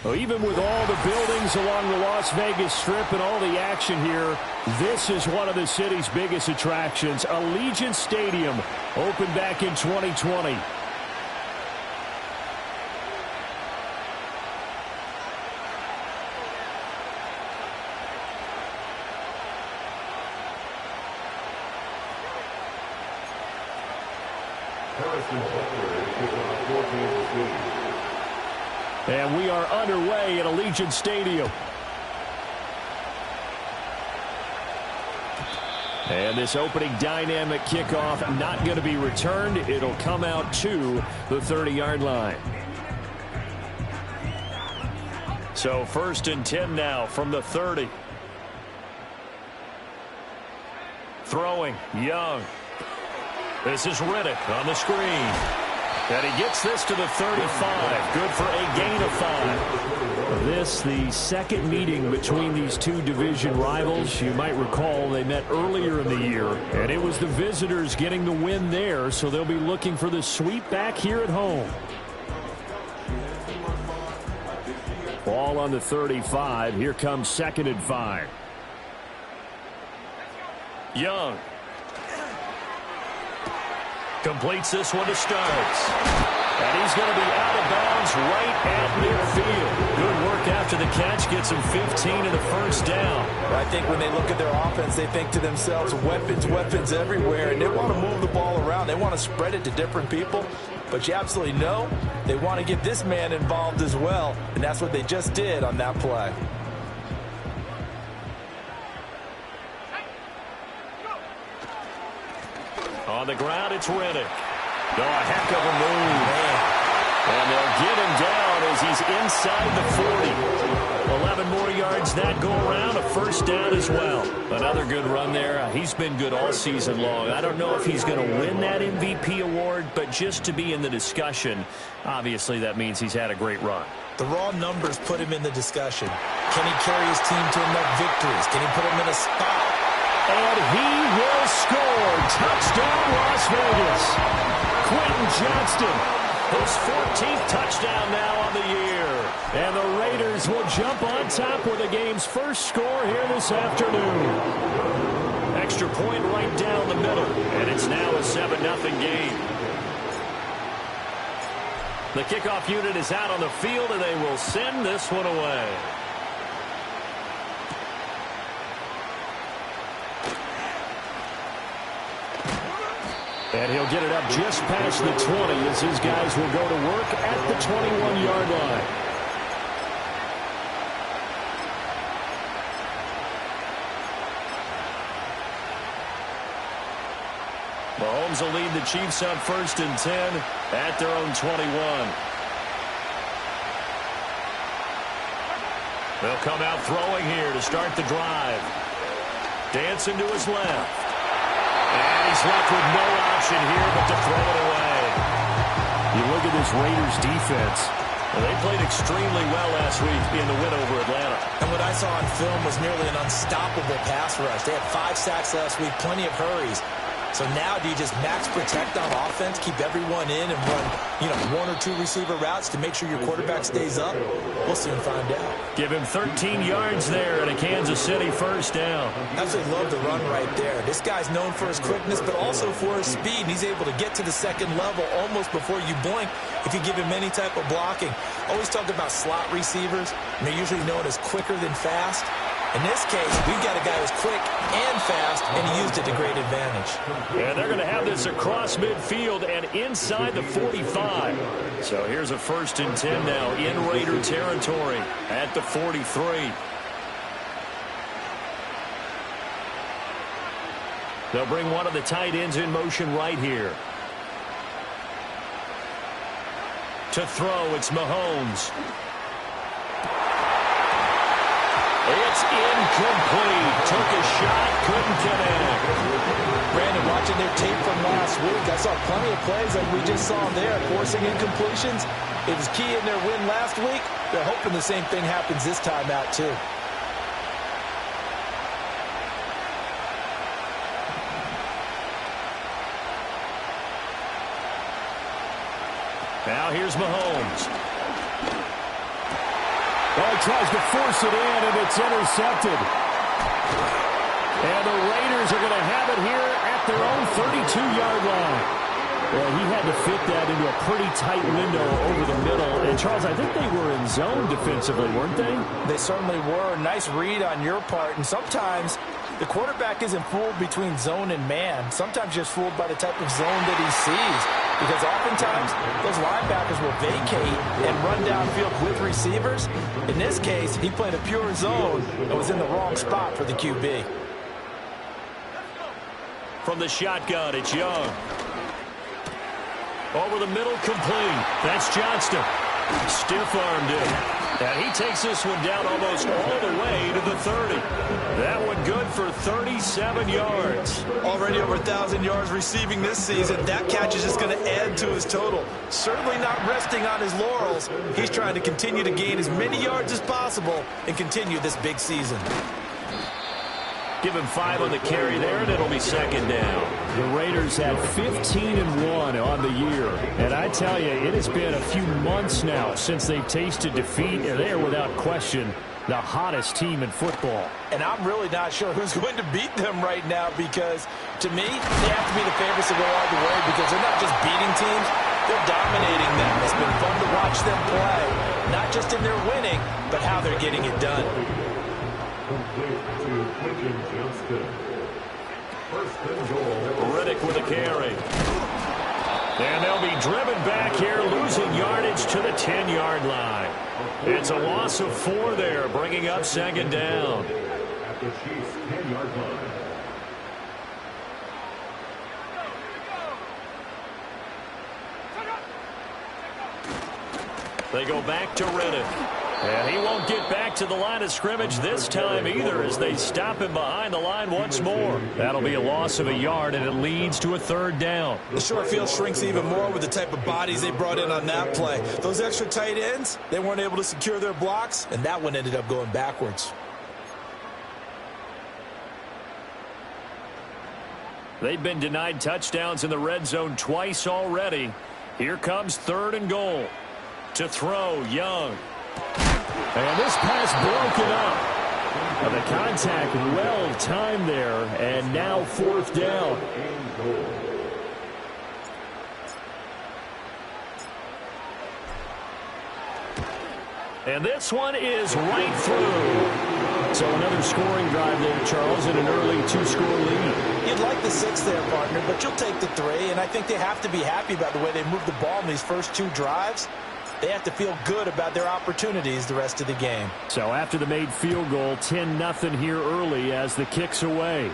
Well, even with all the buildings along the Las Vegas Strip and all the action here, this is one of the city's biggest attractions. Allegiant Stadium opened back in 2020. And we are underway at Allegiant Stadium. And this opening dynamic kickoff not going to be returned. It'll come out to the 30-yard line. So 1st and 10 now from the 30. Throwing, Young. This is Riddick on the screen. And he gets this to the 35. Good for a gain of 5. This, the second meeting between these two division rivals. You might recall they met earlier in the year, and it was the visitors getting the win there, so they'll be looking for the sweep back here at home. Ball on the 35. Here comes 2nd and 5. Young. Completes this one to Starks. And he's going to be out of bounds right at midfield. Good work after the catch. Gets him 15 and a first down. I think when they look at their offense, they think to themselves, weapons, weapons everywhere. And they want to move the ball around. They want to spread it to different people. But you absolutely know they want to get this man involved as well. And that's what they just did on that play. On the ground, it's Riddick. Oh, a heck of a move. And they'll get him down as he's inside the 40. 11 more yards that go around. A first down as well. Another good run there. He's been good all season long. I don't know if he's going to win that MVP award, but just to be in the discussion, obviously that means he's had a great run. The raw numbers put him in the discussion. Can he carry his team to enough victories? Can he put him in a spot? And he will score. Touchdown, Las Vegas. Quentin Johnston, his 14th touchdown now on the year. And the Raiders will jump on top with the game's first score here this afternoon. Extra point right down the middle. And it's now a 7-0 game. The kickoff unit is out on the field, and they will send this one away. And he'll get it up just past the 20 as his guys will go to work at the 21-yard line. Mahomes will lead the Chiefs on 1st and 10 at their own 21. They'll come out throwing here to start the drive. Dancing to his left. And he's left with no option here but to throw it away. You look at this Raiders defense. Well, they played extremely well last week in the win over Atlanta. And what I saw on film was nearly an unstoppable pass rush. They had 5 sacks last week, plenty of hurries. So now do you just max protect on offense, keep everyone in and run, 1 or 2 receiver routes to make sure your quarterback stays up? We'll soon find out. Give him 13 yards there and a Kansas City first down. Absolutely love the run right there. This guy's known for his quickness, but also for his speed. And he's able to get to the second level almost before you blink if you give him any type of blocking. Always talk about slot receivers, and they're usually known as quicker than fast. In this case, we've got a guy who's quick and fast, and he used it to great advantage. And they're going to have this across midfield and inside the 45. So here's a 1st and 10 now in Raider territory at the 43. They'll bring one of the tight ends in motion right here. To throw, it's Mahomes. It's incomplete. Took a shot, couldn't connect. Brandon, watching their tape from last week, I saw plenty of plays like we just saw there, forcing incompletions. It was key in their win last week. They're hoping the same thing happens this time out, too. Now here's Mahomes. Oh, he tries to force it in, and it's intercepted. And the Raiders are going to have it here at their own 32-yard line. Well, he had to fit that into a pretty tight window over the middle. And, Charles, I think they were in zone defensively, weren't they? They certainly were. Nice read on your part. And sometimes the quarterback isn't fooled between zone and man. Sometimes just fooled by the type of zone that he sees. Because oftentimes those linebackers will vacate and run downfield with receivers. In this case, he played a pure zone and was in the wrong spot for the QB. From the shotgun, it's Young. Over the middle, complete. That's Johnston. Stiff-armed it. And he takes this one down almost all the way to the 30. That one good for 37 yards. Already over 1,000 yards receiving this season. That catch is just going to add to his total. Certainly not resting on his laurels. He's trying to continue to gain as many yards as possible and continue this big season. Give him 5 on the carry there, and it'll be second down. The Raiders have 15-1 on the year. And I tell you, it has been a few months now since they've tasted defeat, and they are without question the hottest team in football. And I'm really not sure who's going to beat them right now because, to me, they have to be the favorites to go all the way because they're not just beating teams, they're dominating them. It's been fun to watch them play, not just in their winning, but how they're getting it done. Riddick with a carry. And they'll be driven back here, losing yardage to the 10-yard line. It's a loss of 4 there, bringing up second down. At the Chiefs' 10-yard line. They go back to Riddick. And he won't get back to the line of scrimmage this time either as they stop him behind the line once more. That'll be a loss of a yard, and it leads to a third down. The short field shrinks even more with the type of bodies they brought in on that play. Those extra tight ends, they weren't able to secure their blocks, and that one ended up going backwards. They've been denied touchdowns in the red zone twice already. Here comes 3rd and goal. To throw, Young. And this pass broken up. And the contact well timed there, and now 4th down. And this one is right through. So another scoring drive there, Charles, in an early 2-score lead. You'd like the 6 there, partner, but you'll take the 3, and I think they have to be happy about the way they moved the ball in these first 2 drives. They have to feel good about their opportunities the rest of the game. So after the made field goal, 10-0 here early as the kick's away.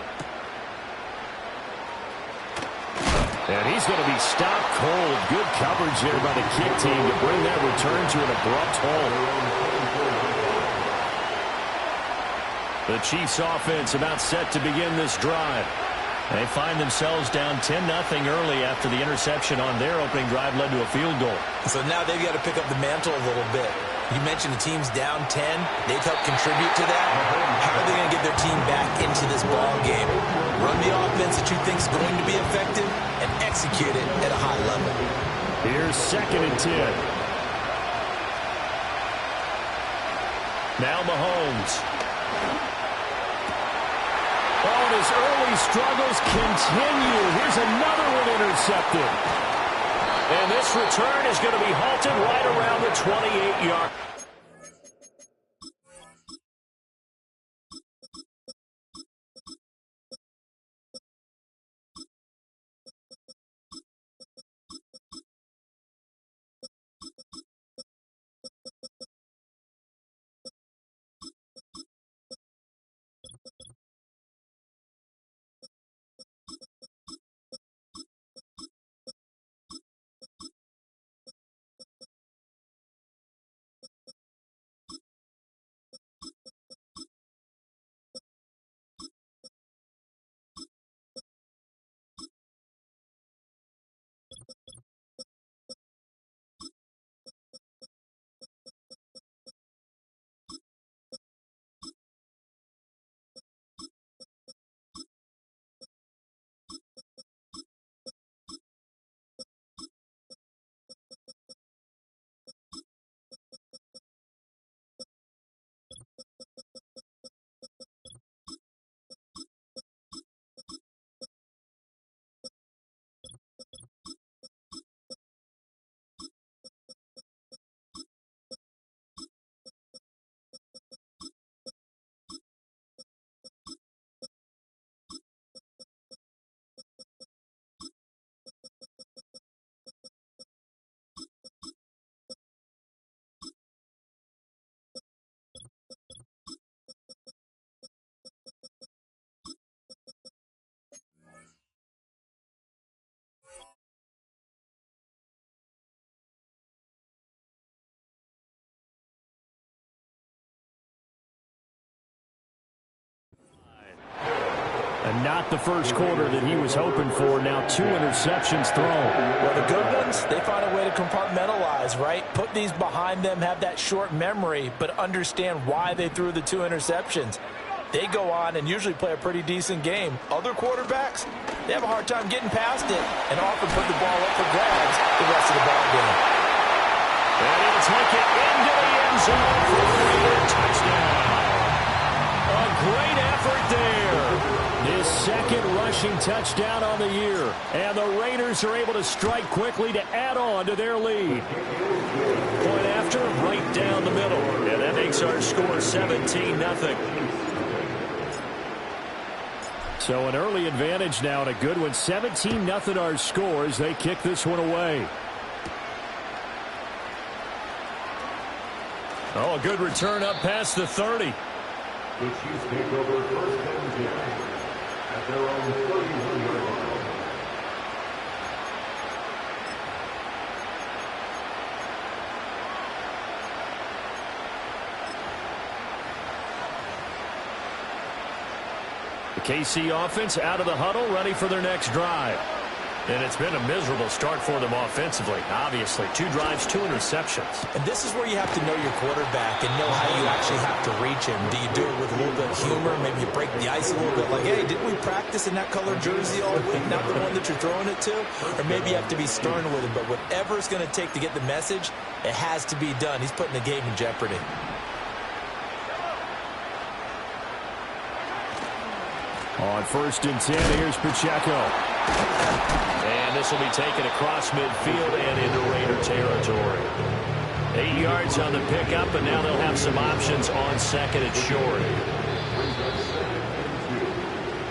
And he's going to be stopped cold. Good coverage there by the kick team to bring that return to an abrupt halt. The Chiefs offense about set to begin this drive. They find themselves down 10-0 early after the interception on their opening drive led to a field goal. So now they've got to pick up the mantle a little bit. You mentioned the team's down 10. They've helped contribute to that. How are they going to get their team back into this ball game? Run the offense that you think is going to be effective and execute it at a high level. Here's 2nd and 10. Now Mahomes. Oh, and his early struggles continue. Here's another one intercepted. And this return is going to be halted right around the 28-yard. And not the first quarter that he was hoping for. Now 2 interceptions thrown. Well, the good ones, they find a way to compartmentalize, right? Put these behind them, have that short memory, but understand why they threw the 2 interceptions. They go on and usually play a pretty decent game. Other quarterbacks, they have a hard time getting past it and often put the ball up for grabs the rest of the ball game. And he'll take it into the end zone for a Raider touchdown. A great effort there. His second rushing touchdown on the year. And the Raiders are able to strike quickly to add on to their lead. Point after, right down the middle. And that makes our score 17-0. So an early advantage now and a good one. 17-0 our score as they kick this one away. Oh, a good return up past the 30. The Chiefs take over first and 10 at their own 31-yard line. The KC offense out of the huddle, ready for their next drive. And it's been a miserable start for them offensively. Obviously, 2 drives, 2 interceptions. And this is where you have to know your quarterback and know how you actually have to reach him. Do you do it with a little bit of humor? Maybe you break the ice a little bit like, hey, didn't we practice in that color jersey all week, not the one that you're throwing it to? Or maybe you have to be stern with him. But whatever it's going to take to get the message, it has to be done. He's putting the game in jeopardy. On 1st and 10, here's Pacheco. And this will be taken across midfield and into Raider territory. 8 yards on the pickup, and now they'll have some options on 2nd and short.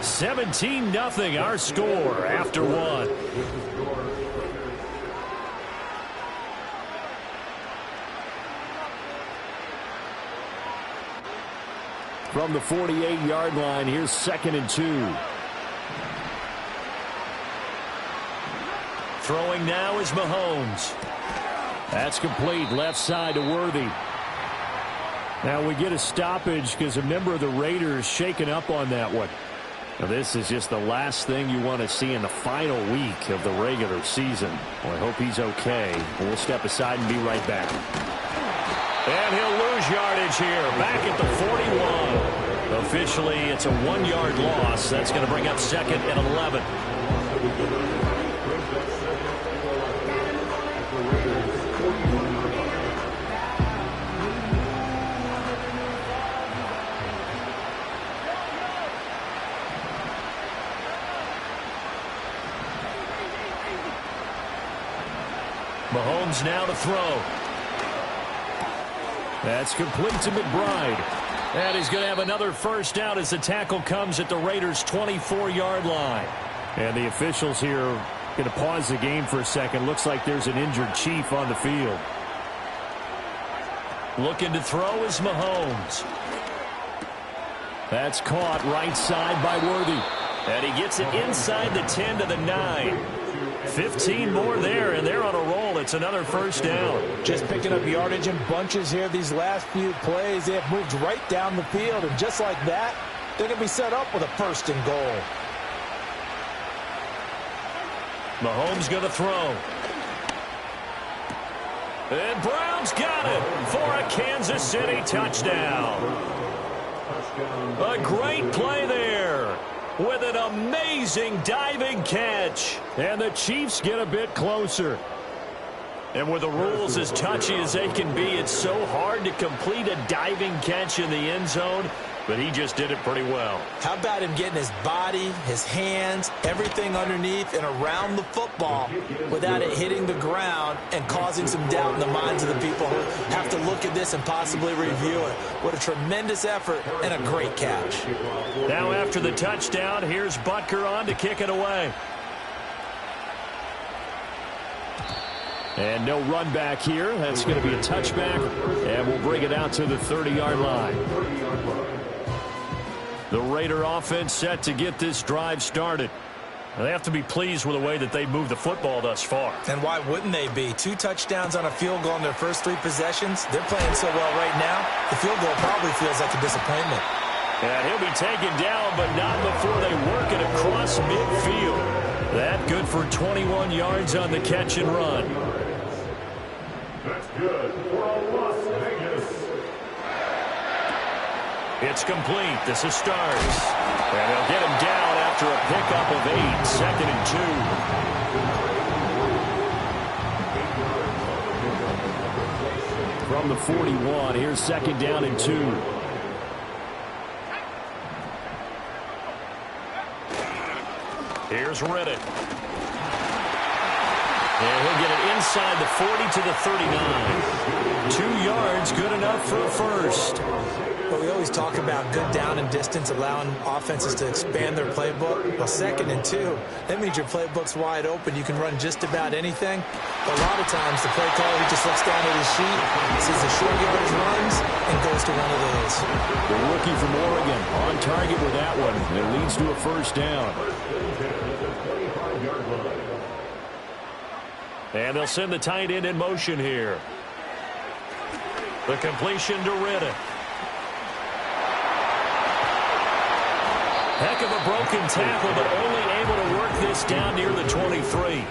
17-0 our score after 1. From the 48-yard line, here's 2nd and 2. Throwing now is Mahomes. That's complete. Left side to Worthy. Now we get a stoppage because a member of the Raiders shaken up on that one. Now this is just the last thing you want to see in the final week of the regular season. Well, I hope he's okay. We'll step aside and be right back. And he'll lose yardage here. Back at the 41. Officially, it's a 1-yard loss. That's going to bring up 2nd and 11. Mahomes now to throw. That's complete to McBride. And he's going to have another first down as the tackle comes at the Raiders' 24-yard line. And the officials here are going to pause the game for a second. Looks like there's an injured Chief on the field. Looking to throw is Mahomes. That's caught right side by Worthy. And he gets it inside the 10 to the 9. 15 more there, and they're on a roll. It's another first down. Just picking up yardage in bunches here these last few plays. They have moved right down the field, and just like that, they're going to be set up with a 1st and goal. Mahomes going to throw. And Brown's got it for a Kansas City touchdown. A great play there with an amazing diving catch. And the Chiefs get a bit closer. And with the rules as touchy as they can be, it's so hard to complete a diving catch in the end zone. But he just did it pretty well. How about him getting his body, his hands, everything underneath and around the football without it hitting the ground and causing some doubt in the minds of the people who have to look at this and possibly review it. What a tremendous effort and a great catch. Now after the touchdown, here's Butker on to kick it away. And no run back here. That's going to be a touchback, and we'll bring it out to the 30-yard line. The Raider offense set to get this drive started. They have to be pleased with the way that they moved the football thus far. And why wouldn't they be? 2 touchdowns on a field goal in their first 3 possessions. They're playing so well right now, the field goal probably feels like a disappointment. And he'll be taken down, but not before they work it across midfield. That good for 21 yards on the catch and run. That's good for Las Vegas. It's complete. This is Stars. And they'll get him down after a pickup of 8. Second and 2. From the 41, here's second down and 2. Here's Riddick. And he'll get it inside the 40 to the 39. 2 yards, good enough for a first. But we always talk about good down and distance, allowing offenses to expand their playbook. Well, second and 2, that means your playbook's wide open. You can run just about anything. But a lot of times, the play caller, he just looks down at his sheet, sees the short yardage runs, and goes to one of those. The rookie from Oregon on target with that one. It leads to a first down. And they'll send the tight end in motion here. The completion to Riddick. Heck of a broken tackle, but only able to work this down near the 23.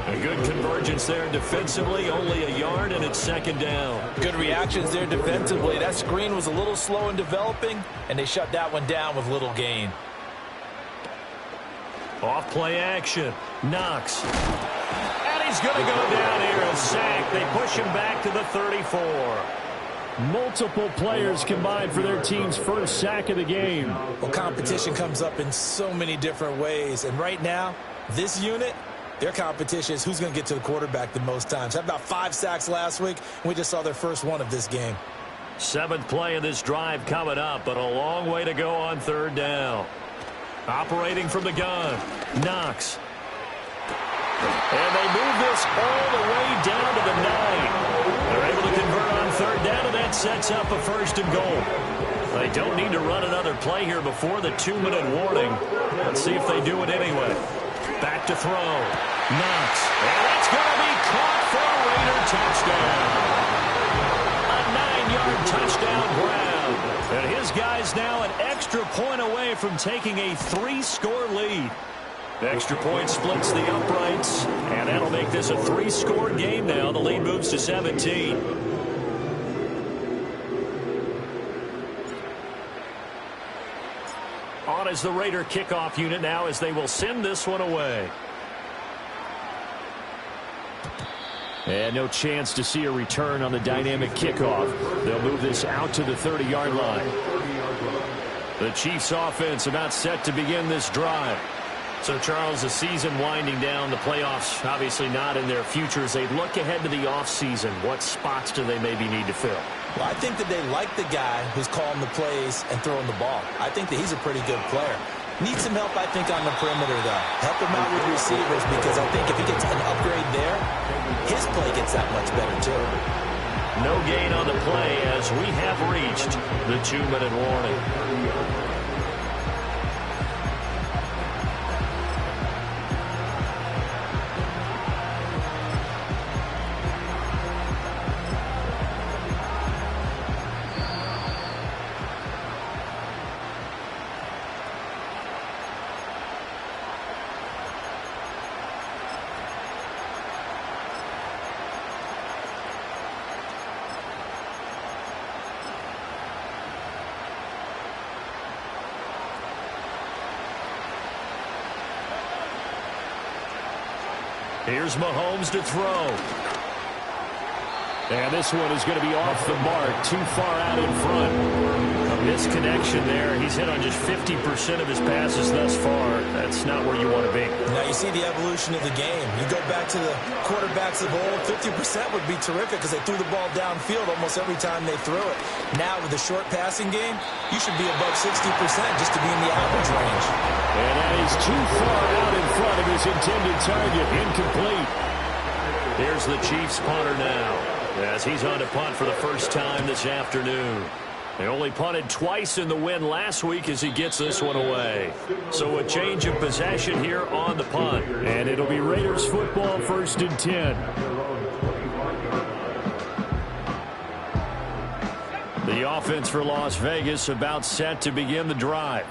A good convergence there defensively, only a yard, and it's second down. Good reactions there defensively. That screen was a little slow in developing, and they shut that one down with little gain. Off play action. Knox. And he's going to go down here. A sack. They push him back to the 34. Multiple players combined for their team's first sack of the game. Well, competition comes up in so many different ways. And right now, this unit, their competition is who's going to get to the quarterback the most times. Had about 5 sacks last week, and we just saw their first one of this game. 7th play of this drive coming up, but a long way to go on third down. Operating from the gun, Knox. And they move this all the way down to the 9. They're able to convert on third down, and that sets up a first and goal. They don't need to run another play here before the 2-minute warning. Let's see if they do it anyway. Back to throw. Knox. And that's going to be caught for a Raider touchdown. A 9-yard touchdown grab. And his guy's now an extra point away from taking a 3-score lead. The extra point splits the uprights, and that'll make this a 3-score game now. The lead moves to 17. On as the Raider kickoff unit now as they will send this one away. And no chance to see a return on the dynamic kickoff. They'll move this out to the 30-yard line. The Chiefs offense about set to begin this drive. So, Charles, the season winding down, the playoffs obviously not in their future. As they look ahead to the offseason, what spots do they maybe need to fill? Well, I think that they like the guy who's calling the plays and throwing the ball. I think that he's a pretty good player. Needs some help, I think, on the perimeter, though. Help him out with receivers, because I think if he gets an upgrade there, his play gets that much better, too. No gain on the play as we have reached the 2-minute warning. Here's Mahomes to throw. And this one is going to be off the mark, too far out in front. A misconnection there. He's hit on just 50% of his passes thus far. That's not where you want to be. Now you see the evolution of the game. You go back to the quarterbacks of old, 50% would be terrific because they threw the ball downfield almost every time they threw it. Now with the short passing game, you should be above 60% just to be in the average range. And that is too far out in front of his intended target. Incomplete. Here's the Chiefs punter now, as he's on to punt for the first time this afternoon. They only punted twice in the win last week as he gets this one away. So a change of possession here on the punt. And it'll be Raiders football, 1st and 10. The The offense for Las Vegas about set to begin the drive.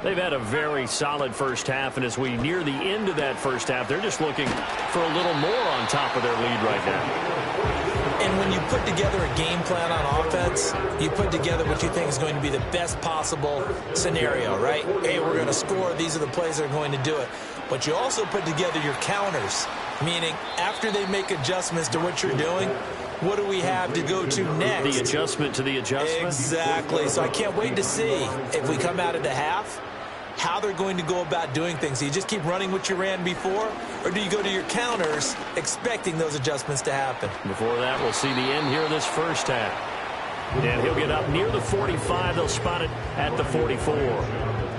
They've had a very solid first half, and as we near the end of that first half, they're just looking for a little more on top of their lead right now. And when you put together a game plan on offense, you put together what you think is going to be the best possible scenario, right? Hey, we're going to score. These are the plays that are going to do it. But you also put together your counters, meaning after they make adjustments to what you're doing, what do we have to go to next? The adjustment to the adjustment? Exactly. So I can't wait to see if we come out of the half, how they're going to go about doing things. Do you just keep running what you ran before, or do you go to your counters expecting those adjustments to happen? Before that, we'll see the end here of this first half. And he'll get up near the 45. They'll spot it at the 44.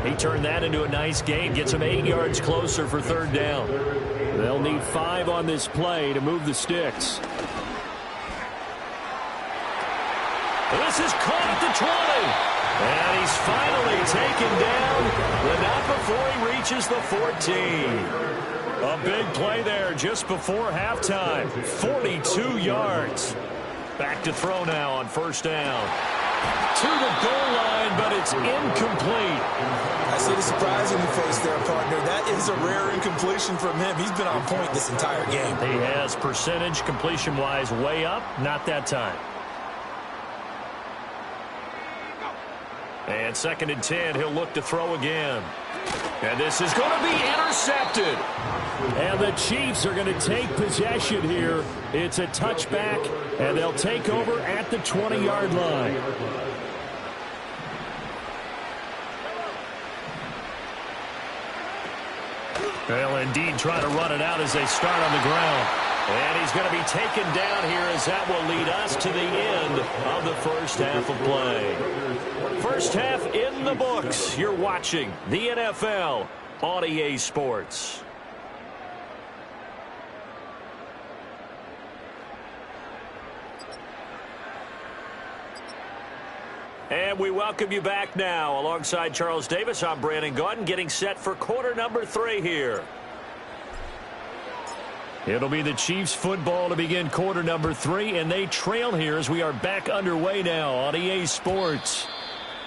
He turned that into a nice gain, gets him 8 yards closer for third down. They'll need 5 on this play to move the sticks. This is caught at the 20. And he's finally taken down, but not before he reaches the 14. A big play there just before halftime. 42 yards. Back to throw now on first down. To the goal line, but it's incomplete. I see the surprise in your face there, partner. That is a rare incompletion from him. He's been on point this entire game. He has percentage completion-wise way up, not that time. And 2nd and 10, he'll look to throw again. And this is going to be intercepted. And the Chiefs are going to take possession here. It's a touchback, and they'll take over at the 20-yard line. Well, indeed, trying to run it out as they start on the ground. And he's going to be taken down here as that will lead us to the end of the first half of play. First half in the books. You're watching the NFL on EA Sports. And we welcome you back now. Alongside Charles Davis, I'm Brandon Gaudin, getting set for quarter number 3 here. It'll be the Chiefs football to begin quarter number 3, and they trail here as we are back underway now on EA Sports.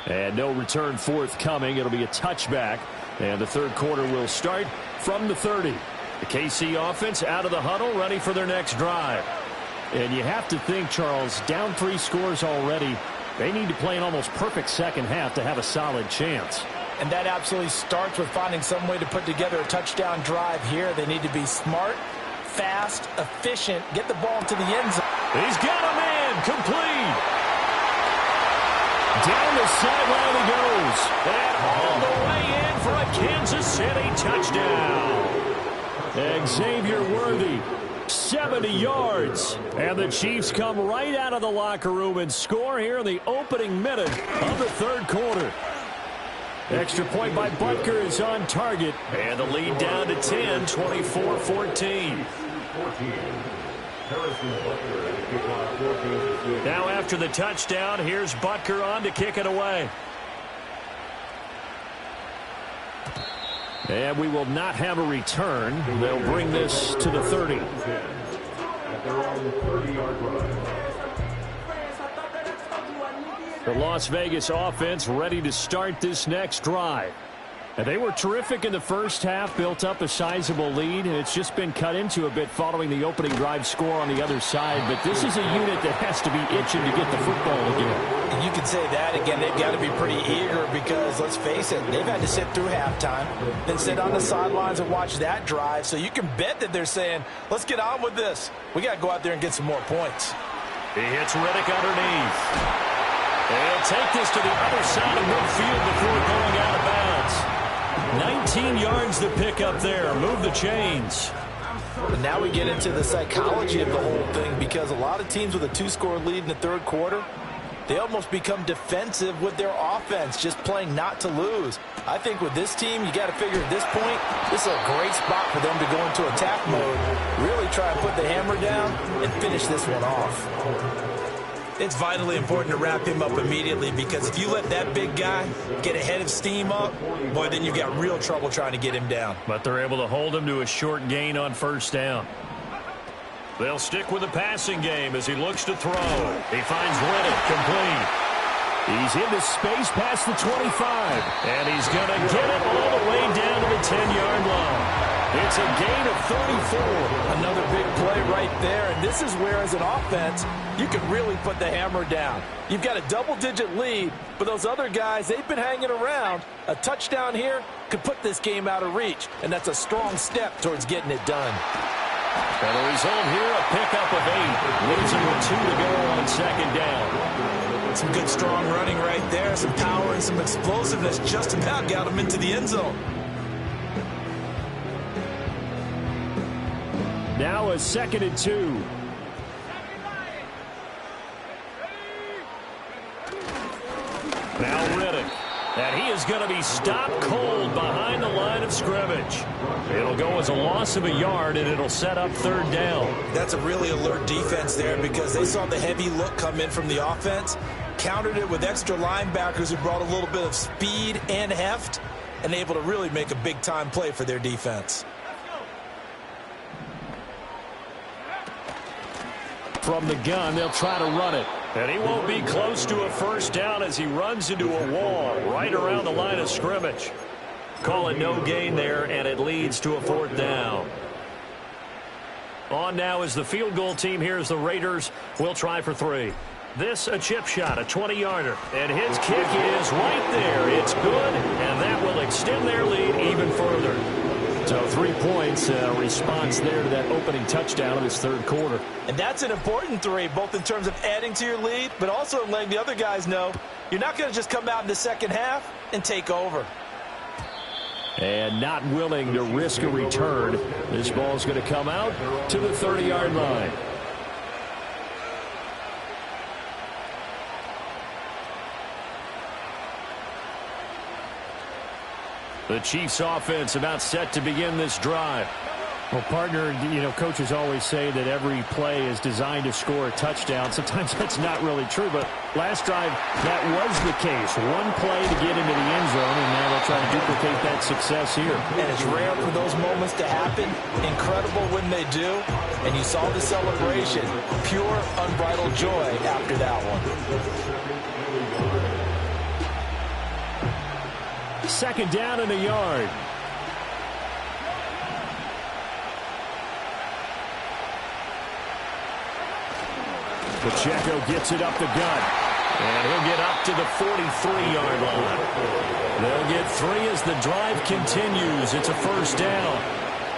And no return forthcoming. It'll be a touchback, and the third quarter will start from the 30. The KC offense out of the huddle, ready for their next drive. And you have to think, Charles, down 3 scores already. They need to play an almost perfect second half to have a solid chance. And that absolutely starts with finding some way to put together a touchdown drive here. They need to be smart, fast, efficient, get the ball to the end zone. He's got a man, complete. Down the sideline he goes. And all the way in for a Kansas City touchdown. Xavier Worthy, 70 yards. And the Chiefs come right out of the locker room and score here in the opening minute of the third quarter. Extra point by Butker is on target. And the lead down to 10, 24-14. Now after the touchdown, here's Butker on to kick it away. And we will not have a return. They'll bring this to the 30. The Las Vegas offense ready to start this next drive. And they were terrific in the first half, built up a sizable lead, and it's just been cut into a bit following the opening drive score on the other side. But this is a unit that has to be itching to get the football again. And you can say that again. They've got to be pretty eager because, let's face it, they've had to sit through halftime, then sit on the sidelines and watch that drive. So you can bet that they're saying, let's get on with this. We got to go out there and get some more points. He hits Riddick underneath. They'll take this to the other side of midfield before going out of bounds. 19 yards to pick up there. Move the chains. And now we get into the psychology of the whole thing because a lot of teams with a 2-score lead in the third quarter, they almost become defensive with their offense, just playing not to lose. I think with this team, you got to figure at this point, this is a great spot for them to go into attack mode, really try and put the hammer down and finish this one off. It's vitally important to wrap him up immediately because if you let that big guy get ahead of steam up, boy, then you've got real trouble trying to get him down. But they're able to hold him to a short gain on first down. They'll stick with the passing game as he looks to throw. He finds Riddick complete. He's into space past the 25. And he's going to get it all the way down to the 10-yard line. It's a gain of 34. Another big play right there. And this is where, as an offense, you can really put the hammer down. You've got a double-digit lead, but those other guys, they've been hanging around. A touchdown here could put this game out of reach, and that's a strong step towards getting it done. And the result here, a pickup of 8. Leaves him with 2 to go on second down. Some good, strong running right there. Some power and some explosiveness just about got him into the end zone. Now a 2nd and 2. Now Riddick. And he is going to be stopped cold behind the line of scrimmage. It'll go as a loss of a yard, and it'll set up 3rd down. That's a really alert defense there because they saw the heavy look come in from the offense, countered it with extra linebackers who brought a little bit of speed and heft, and able to really make a big-time play for their defense. From the gun, they'll try to run it. And he won't be close to a 1st down as he runs into a wall right around the line of scrimmage. Call it no gain there, and it leads to a 4th down. On now is the field goal team. Here's the Raiders. We'll try for 3. This a chip shot, a 20-yarder. And his kick is right there. It's good, and that will extend their lead even further. So 3 points, response there to that opening touchdown in this 3rd quarter. And that's an important 3, both in terms of adding to your lead, but also letting the other guys know you're not going to just come out in the second half and take over. And not willing to risk a return. This ball's going to come out to the 30-yard line. The Chiefs offense about set to begin this drive. Well, partner, coaches always say that every play is designed to score a touchdown. Sometimes that's not really true, but last drive, that was the case. One play to get into the end zone, and now they'll try to duplicate that success here. And it's rare for those moments to happen. Incredible when they do. And you saw the celebration. Pure, unbridled joy after that one. 2nd down and a yard. Pacheco gets it up the gut. And he'll get up to the 43-yard line. They'll get 3 as the drive continues. It's a 1st down.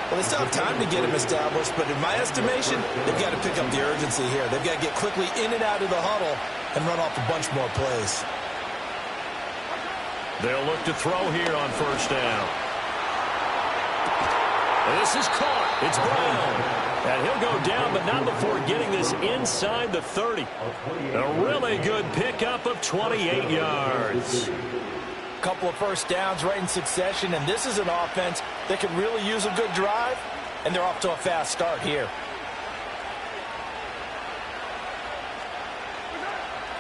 Well, they still have time to get him established, but in my estimation, they've got to pick up the urgency here. They've got to get quickly in and out of the huddle and run off a bunch more plays. They'll look to throw here on 1st down. This is caught. It's Brown. And he'll go down, but not before getting this inside the 30. A really good pickup of 28 yards. Couple of 1st downs right in succession, and this is an offense that could really use a good drive, and they're off to a fast start here.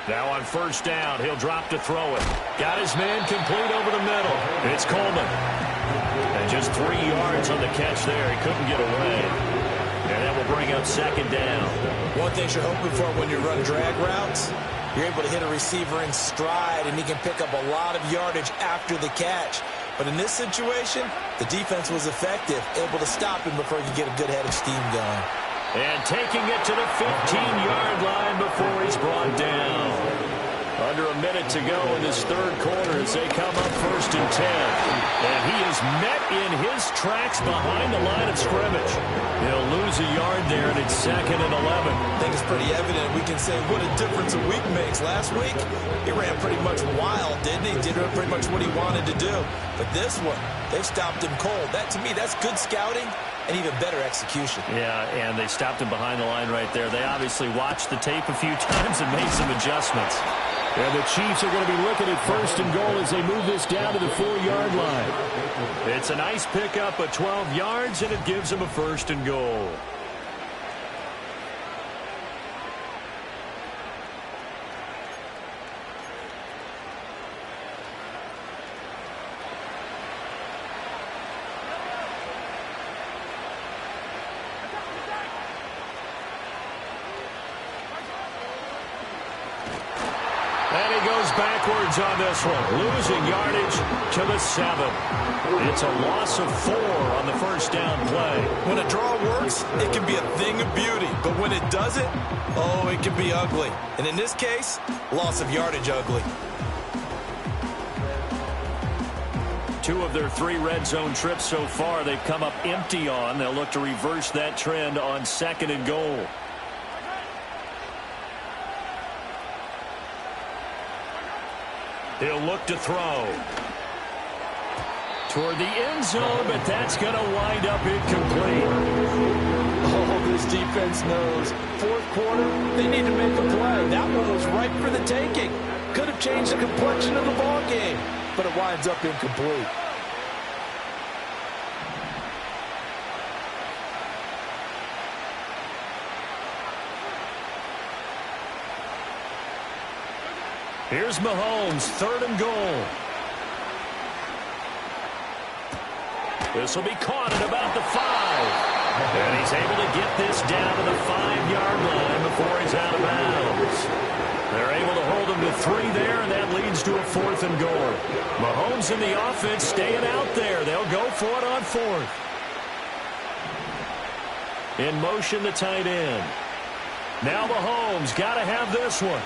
Now on 1st down, he'll drop to throw it. Got his man complete over the middle. It's Coleman. And just 3 yards on the catch there. He couldn't get away. And that will bring up 2nd down. One thing you're hoping for when you run drag routes, you're able to hit a receiver in stride, and he can pick up a lot of yardage after the catch. But in this situation, the defense was effective, able to stop him before he could get a good head of steam going. And taking it to the 15-yard line before he's brought down. Under a minute to go in this 3rd quarter as they come up 1st and 10. And he is met in his tracks behind the line of scrimmage. He'll lose a yard there, and it's 2nd and 11. I think it's pretty evident. We can say what a difference a week makes. Last week, he ran pretty much wild, didn't he? Did pretty much what he wanted to do. But this one, they've stopped him cold. That, to me, that's good scouting and even better execution. Yeah, and they stopped him behind the line right there. They obviously watched the tape a few times and made some adjustments. And the Chiefs are going to be looking at 1st and goal as they move this down to the 4-yard line. It's a nice pickup of 12 yards, and it gives them a 1st and goal. backwards on this one, losing yardage to the 7. It's a loss of 4 on the first down play. When a draw works, it can be a thing of beauty. But when it doesn't, oh, it can be ugly. And in this case, loss of yardage ugly. 2 of their 3 red zone trips so far they've come up empty on. They'll look to reverse that trend on 2nd and goal. He'll look to throw. Toward the end zone, but that's going to wind up incomplete. Oh, this defense knows. 4th quarter, they need to make a play. That one was ripe for the taking. Could have changed the complexion of the ball game, but it winds up incomplete. Here's Mahomes, 3rd and goal. This will be caught at about the 5. And he's able to get this down to the 5-yard line before he's out of bounds. They're able to hold him to 3 there, and that leads to a 4th and goal. Mahomes and the offense staying out there. They'll go for it on 4th. In motion, the tight end. Now Mahomes got to have this one.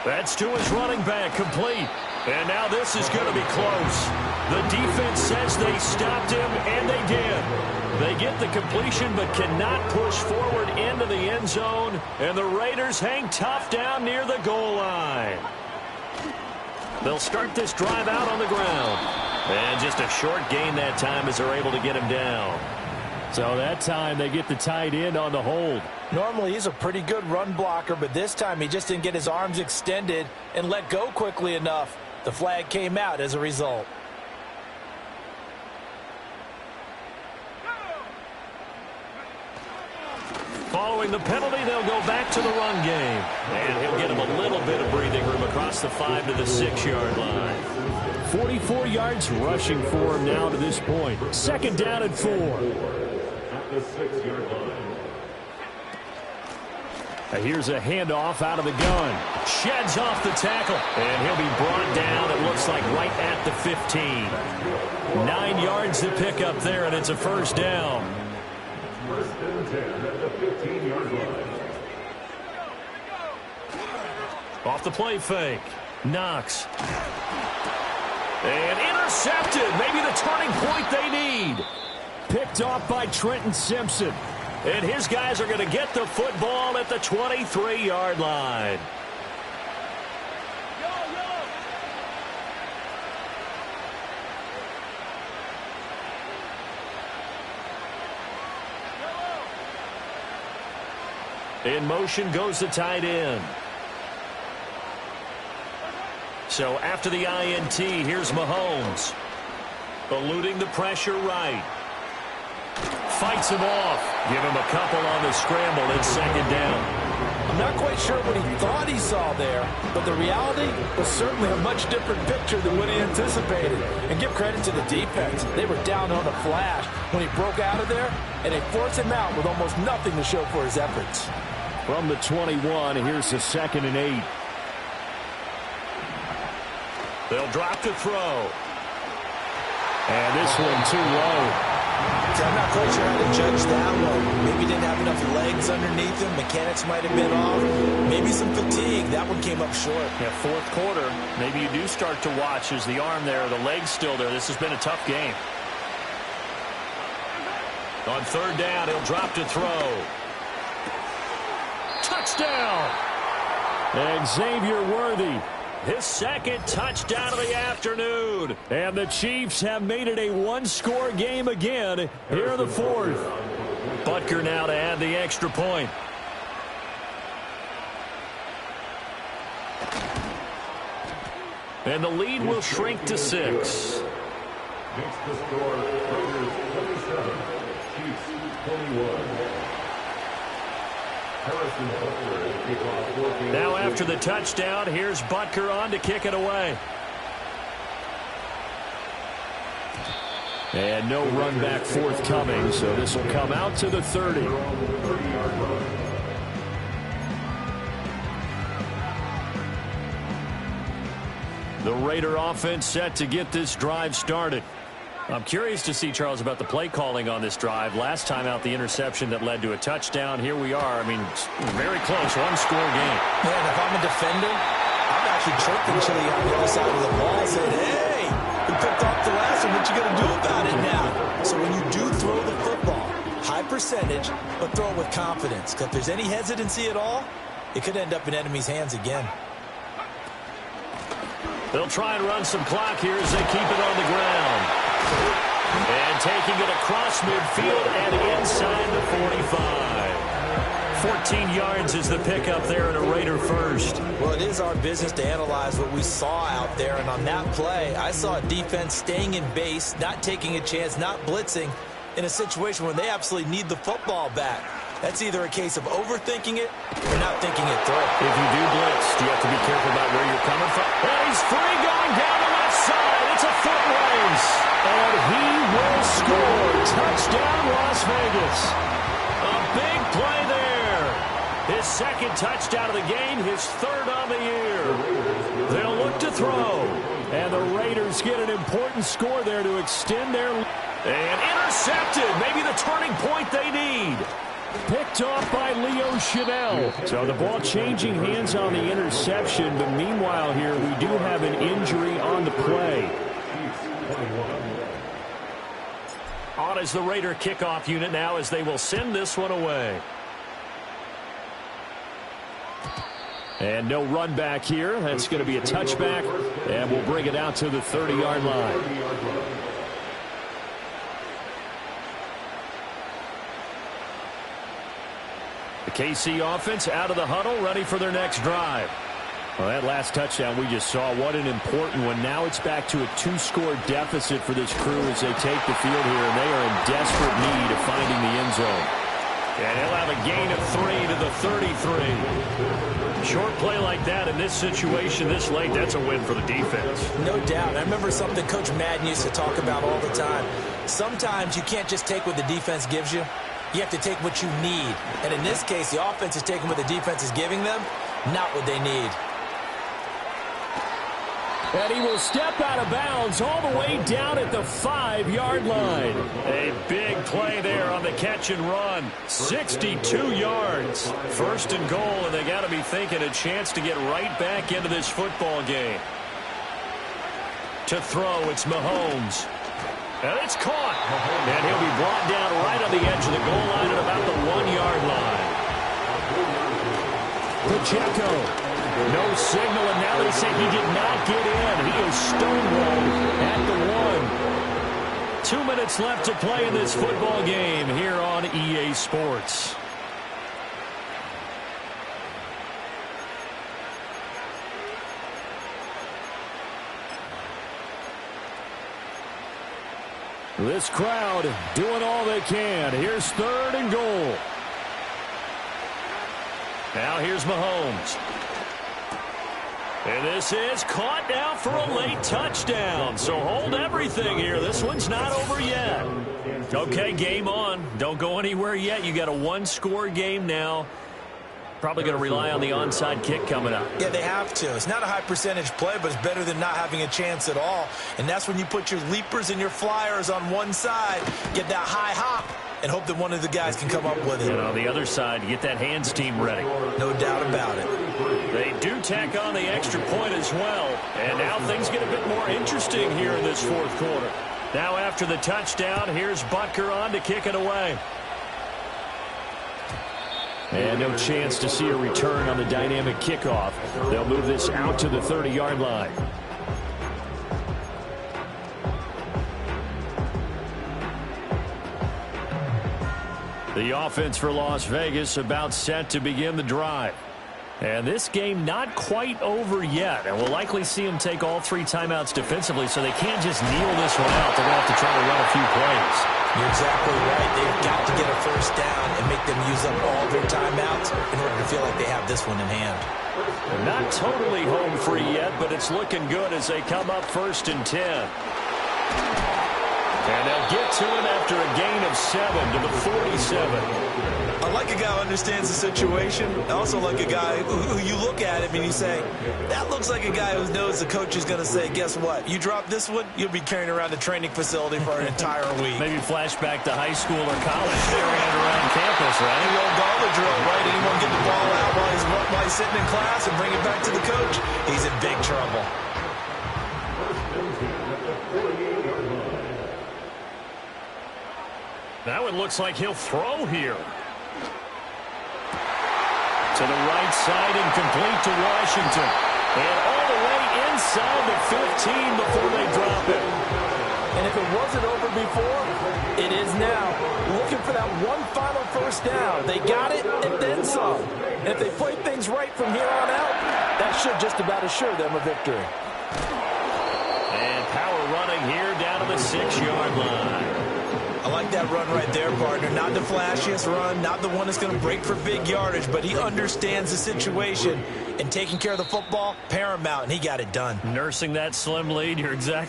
That's to his running back, complete. And now this is going to be close. The defense says they stopped him, and they did. They get the completion but cannot push forward into the end zone, and the Raiders hang tough down near the goal line. They'll start this drive out on the ground. And just a short gain that time as they're able to get him down. So that time they get the tight end on the hold. Normally he's a pretty good run blocker, but this time he just didn't get his arms extended and let go quickly enough. The flag came out as a result. Following the penalty, they'll go back to the run game. And he'll get him a little bit of breathing room across the 5 to the 6-yard line. 44 yards rushing for him now to this point. 2nd down and 4. At the 6-yard line. Here's a handoff out of the gun. Sheds off the tackle. And he'll be brought down, it looks like, right at the 15. 9 yards to pick up there, and it's a 1st down. 1st and 10 at the 15-yard line. Off the play fake. Knox. And intercepted. Maybe the turning point they need. Picked off by Trenton Simpson. And his guys are going to get the football at the 23-yard line. In motion goes the tight end. So after the INT, here's Mahomes. Eluding the pressure right. Fights him off. Give him a couple on the scramble. It's 2nd down. I'm not quite sure what he thought he saw there, but the reality was certainly a much different picture than what he anticipated. And give credit to the defense. They were down on a flash when he broke out of there, and they forced him out with almost nothing to show for his efforts. From the 21, here's the 2nd and 8. They'll drop to throw. And this one too low. So I'm not quite sure how to judge that one. Maybe he didn't have enough legs underneath him. Mechanics might have been off. Maybe some fatigue. That one came up short. Yeah, 4th quarter, maybe you do start to watch. Is the arm there, the leg's still there? This has been a tough game. On 3rd down, he'll drop to throw. Touchdown! Xavier Worthy. His 2nd touchdown of the afternoon. And the Chiefs have made it a one-score game again here in the 4th. Butker now to add the extra point. And the lead will shrink to 6. Makes the score Raiders 27, Chiefs 21. Now after the touchdown, here's Butker on to kick it away. And no run back forthcoming, so this will come out to the 30. The Raider offense set to get this drive started. I'm curious to see, Charles, about the play calling on this drive. Last time out, the interception that led to a touchdown. Here we are. I mean, very close, one-score game. Man, if I'm a defender, I'm actually chirping Chili on the other side of the ball saying, hey, we picked off the last one. What you going to do about it now? So when you do throw the football, high percentage, but throw it with confidence. Because if there's any hesitancy at all, it could end up in enemy's hands again. They'll try and run some clock here as they keep it on the ground. And taking it across midfield and inside the 45. 14 yards is the pickup there, and a Raider first. Well, it is our business to analyze what we saw out there, and on that play, I saw a defense staying in base, not taking a chance, not blitzing, in a situation where they absolutely need the football back. That's either a case of overthinking it or not thinking it through. If you do blitz, you have to be careful about where you're coming from. And he's free going down the left side. It's a foot race. And he will score. Touchdown, Las Vegas. A big play there. His second touchdown of the game, his third on the year. They'll look to throw. And the Raiders get an important score there to extend their lead. And intercepted. Maybe the turning point they need. Picked off by Leo Chanel. So the ball changing hands on the interception, but meanwhile here we do have an injury on the play. On is the Raider kickoff unit now as they will send this one away. And no run back here. That's going to be a touchback, and we'll bring it out to the 30-yard line. The KC offense out of the huddle, ready for their next drive. Well, that last touchdown we just saw, what an important one. Now it's back to a 2-score deficit for this crew as they take the field here, and they are in desperate need of finding the end zone. And he'll have a gain of 3 to the 33. Short play like that in this situation this late, that's a win for the defense. No doubt. I remember something Coach Madden used to talk about all the time. Sometimes you can't just take what the defense gives you. You have to take what you need. And in this case, the offense is taking what the defense is giving them, not what they need. And he will step out of bounds all the way down at the 5-yard line. A big play there on the catch and run. 62 yards. First and goal, and they got to be thinking a chance to get right back into this football game. To throw, it's Mahomes. And it's caught. And he'll be brought down right on the edge of the goal line at about the 1-yard line. Pacheco. No signal, and now they say he did not get in. He is stonewalled at the 1. 2 minutes left to play in this football game here on EA Sports. This crowd doing all they can. Here's 3rd and goal. Now here's Mahomes. And this is caught now for a late touchdown. So hold everything here. This one's not over yet. Okay, game on. Don't go anywhere yet. You got a 1-score game now. Probably going to rely on the onside kick coming up. Yeah, they have to. It's not a high percentage play, but it's better than not having a chance at all. And that's when you put your leapers and your flyers on one side, get that high hop, and hope that one of the guys can come up with it. And on the other side, get that hands team ready. No doubt about it. They do tack on the extra point as well. And now things get a bit more interesting here in this 4th quarter. Now after the touchdown, here's Butker on to kick it away. And no chance to see a return on the dynamic kickoff. They'll move this out to the 30-yard line. The offense for Las Vegas about set to begin the drive. And this game not quite over yet. And we'll likely see them take all 3 timeouts defensively, so they can't just kneel this one out. They're going to have to try to run a few plays. You're exactly right. They've got to get a first down and make them use up all their timeouts in order to feel like they have this one in hand. They're not totally home free yet, but it's looking good as they come up 1st and 10. And they'll get to him after a gain of 7 to the 47. A I like a guy who understands the situation. I also like a guy who you look at him and you say, that looks like a guy who knows the coach is going to say, guess what? You drop this one, you'll be carrying around the training facility for an entire week. Maybe flashback to high school or college, carrying it around campus, right? The old gauntlet drill, right? Anyone get the ball out while he's sitting in class and bring it back to the coach? He's in big trouble. Now it looks like he'll throw here. To the right side and complete to Washington. And all the way inside the 15 before they drop it. And if it wasn't over before, it is now. Looking for that one final first down. They got it and then some. And if they play things right from here on out, that should just about assure them a victory. And power running here down to the 6-yard line. I like that run right there, partner. Not the flashiest run, not the one that's going to break for big yardage, but he understands the situation, and taking care of the football, paramount, and he got it done. Nursing that slim lead, you're exactly